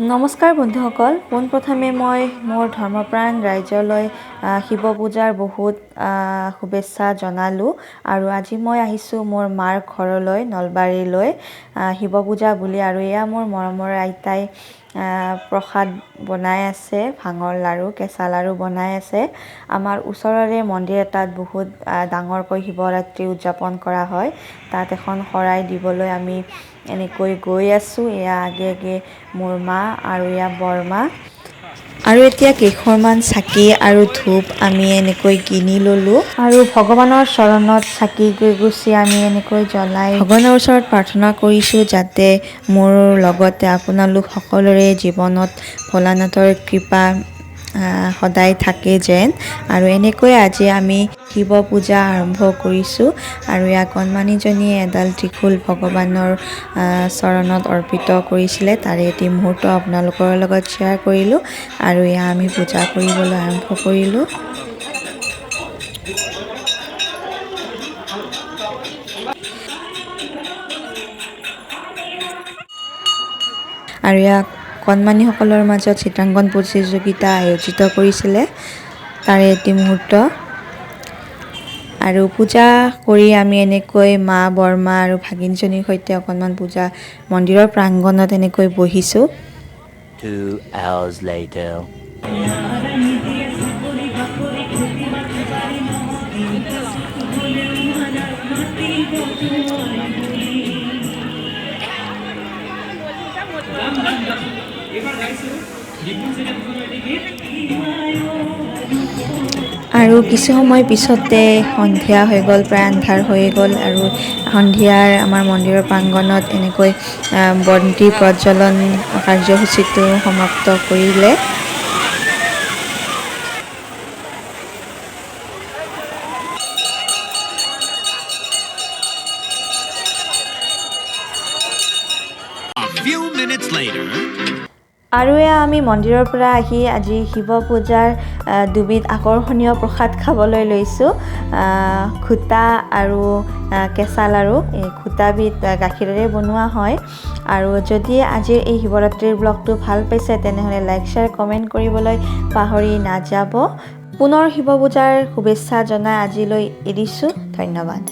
নমস্কাৰ বন্ধুসকল, পোনপ্ৰথমে মই মোৰ ধৰ্মপ্ৰাণ ৰাইজলৈ শিৱ পূজাৰ বহুত শুভেচ্ছা জনালোঁ। আৰু আজি মই আহিছোঁ মোৰ মাৰ ঘৰলৈ, নলবাৰীলৈ শিৱ পূজা বুলি। আৰু এয়া মোৰ মৰমৰ আইতাই প্ৰসাদ বনাই আছে, ভাঙৰ লাড়ু, কেঁচা লাড়ু বনাই আছে। আমাৰ ওচৰৰে মন্দিৰ এটাত বহুত ডাঙৰকৈ শিৱৰাত্ৰি উদযাপন কৰা হয়। তাত এখন শৰাই দিবলৈ আমি এনেকৈ গৈ আছোঁ। এয়া আগে আগে মোৰ মা আৰু এয়া বৰমা। আৰু এতিয়া কেইখনমান চাকি আৰু ধূপ আমি এনেকৈ কিনি ল'লোঁ আৰু ভগৱানৰ চৰণত চাকি গছি আমি এনেকৈ জ্বলাই ভগৱানৰ ওচৰত প্ৰাৰ্থনা কৰিছোঁ যাতে মোৰ লগতে আপোনালোক সকলোৰে জীৱনত ভোলানাথৰ কৃপা সদায় থাকে যেন। আৰু এনেকৈ আজি আমি শিৱ পূজা আৰম্ভ কৰিছোঁ। আৰু এয়া কণমানিজনীয়ে এডাল ত্ৰিশূল ভগৱানৰ চৰণত অৰ্পিত কৰিছিলে, তাৰে এটি মুহূৰ্ত আপোনালোকৰ লগত শ্বেয়াৰ কৰিলোঁ। আৰু এয়া আমি পূজা কৰিবলৈ আৰম্ভ কৰিলোঁ। আৰু ইয়াক কণমানিসকলৰ মাজত চিত্ৰাংকন প্ৰতিযোগিতা আয়োজিত কৰিছিলে, তাৰে এটি মুহূৰ্ত। আৰু পূজা কৰি আমি এনেকৈ মা, বৰমা আৰু ভাগিনজনীৰ সৈতে অকণমান পূজা মন্দিৰৰ প্ৰাংগণত এনেকৈ বহিছোঁ। 2 hours later. আৰু কিছু সময় পিছতে সন্ধিয়া হৈ গ'ল, প্ৰায় আন্ধাৰ হৈ গ'ল। আৰু সন্ধিয়াৰ আমাৰ মন্দিৰৰ প্ৰাংগণত এনেকৈ বন্তি প্ৰজ্বলন কাৰ্যসূচীটো সমাপ্ত কৰিলে। A few minutes later. আৰু এয়া আমি মন্দিৰৰ পৰা আহি আজি শিৱ পূজাৰ দুবিধ আকৰ্ষণীয় প্ৰসাদ খাবলৈ লৈছোঁ, ঘোটা আৰু কেঁচা লাড়ু। এই ঘোটাবিধ গাখীৰেৰে বনোৱা হয়। আৰু যদি আজিৰ এই শিৱৰাত্ৰিৰ ব্লগটো ভাল পাইছে তেনেহ'লে লাইক, শ্বেয়াৰ, কমেণ্ট কৰিবলৈ পাহৰি নাযাব। পুনৰ শিৱ পূজাৰ শুভেচ্ছা জনাই আজিলৈ এৰিছোঁ। ধন্যবাদ।